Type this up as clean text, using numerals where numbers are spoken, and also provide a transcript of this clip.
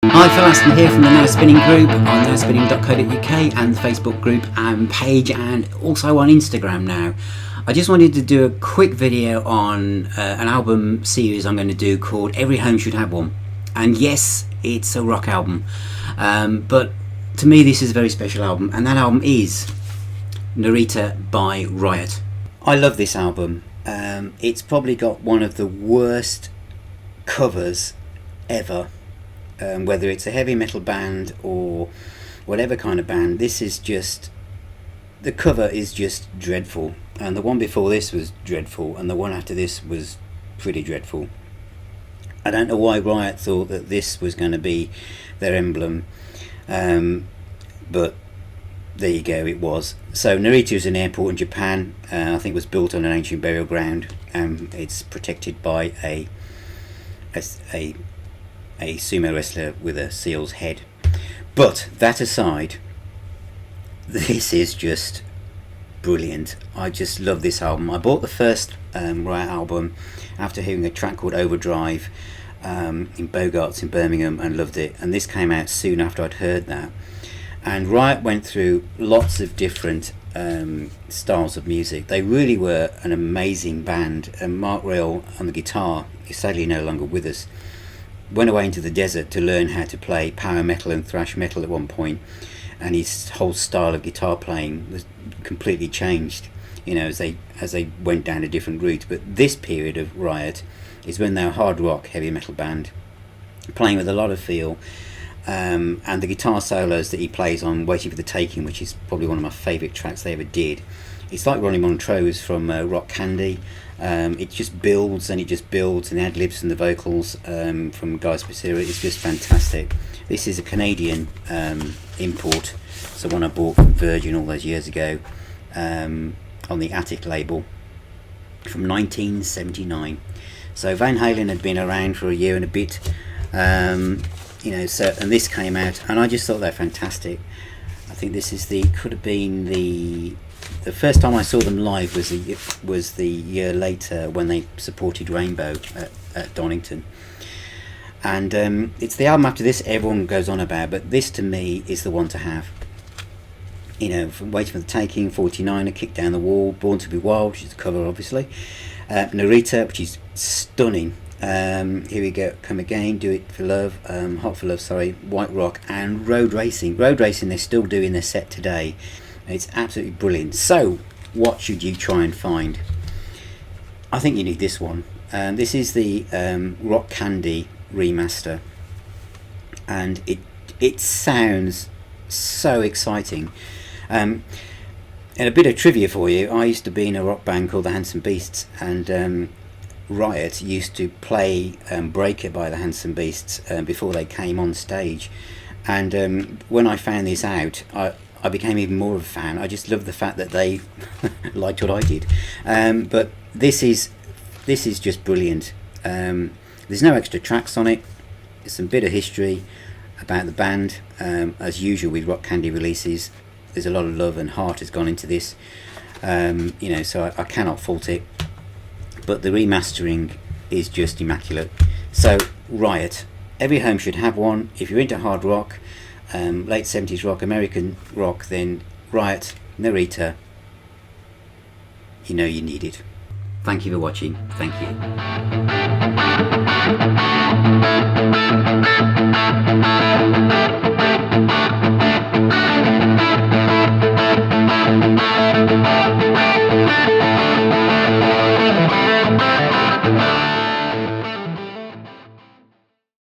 Hi, Phil Aston here from the Now Spinning group on nowspinning.co.uk and the Facebook group and page, and also on Instagram now. I just wanted to do a quick video on an album series I'm going to do called Every Home Should Have One. And yes, it's a rock album, but to me this is a very special album, and that album is Narita by Riot. I love this album. It's probably got one of the worst covers ever. Whether it's a heavy metal band or whatever kind of band, this is just, the cover is just dreadful, and the one before this was dreadful, and the one after this was pretty dreadful. I don't know why Riot thought that this was going to be their emblem, but there you go, it was. So Narita is an airport in Japan. I think it was built on an ancient burial ground. It's protected by a sumo wrestler with a seal's head. But that aside, this is just brilliant. I just love this album. I bought the first Riot album after hearing a track called Overdrive in Bogarts in Birmingham, and loved it. And this came out soon after I'd heard that. And Riot went through lots of different styles of music. They really were an amazing band. And Mark Reale on the guitar is sadly no longer with us. Went away into the desert to learn how to play power metal and thrash metal at one point, and his whole style of guitar playing was completely changed, you know, as they went down a different route. But this period of Riot is when they're a hard rock heavy metal band, playing with a lot of feel, and the guitar solos that he plays on Waiting for the Taking, which is probably one of my favourite tracks they ever did. It's like Ronnie Montrose from Rock Candy. It just builds and it just builds, and the ad-libs and the vocals from Guy Speranza. It's just fantastic. This is a Canadian import, so one I bought from Virgin all those years ago on the Attic label from 1979. So Van Halen had been around for a year and a bit, you know. So, and this came out, and I just thought they're fantastic. I think this is could have been the first time I saw them live was the year later when they supported Rainbow at Donington. And it's the album after this everyone goes on about, but this to me is the one to have. You know, from Waiting for the Taking, 49er, Kick Down the Wall, Born to be Wild, which is the cover obviously, Narita, which is stunning, Here We Go, Come Again, Do It for Love, Hot for Love, sorry, White Rock, and Road Racing. Road Racing they're still doing their set today. It's absolutely brilliant. So what should you try and find? I think you need this one. This is the Rock Candy Remaster, and it sounds so exciting. And a bit of trivia for you, I used to be in a rock band called the Handsome Beasts, and Riot used to play Breaker by the Handsome Beasts before they came on stage. And when I found this out, I became even more of a fan. I just love the fact that they liked what I did. But this is just brilliant. There's no extra tracks on it. There's some bit of history about the band. As usual with Rock Candy releases, there's a lot of love and heart has gone into this. You know, so I cannot fault it. But the remastering is just immaculate. So Riot, every home should have one. If you're into hard rock, late 70s rock, American rock, then Riot, Narita, you know you need it. Thank you for watching. Thank you.